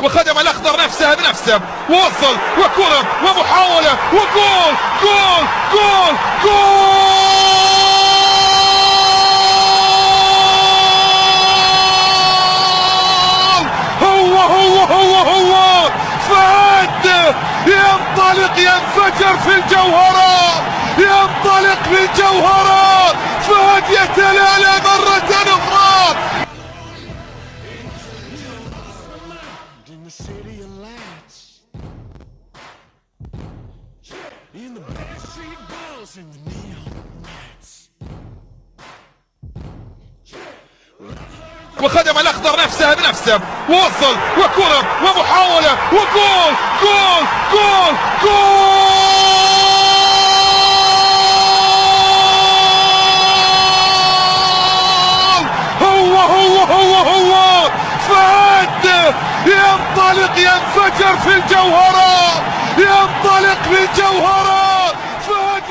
وخدم الأخضر نفسها بنفسه، ووصل وكرة ومحاولة وجول جول جول جول. هو فهد ينطلق، ينفجر في الجوهرات، ينطلق بالجوهرات، فهد يتلالى مرة أخرى. وخدم الأخضر نفسها بنفسه، ووصل وكرة ومحاولة وجول جول جول جول. هو فهد ينطلق، ينفجر في الجوهرات، ينطلق بالجوهرات، فهد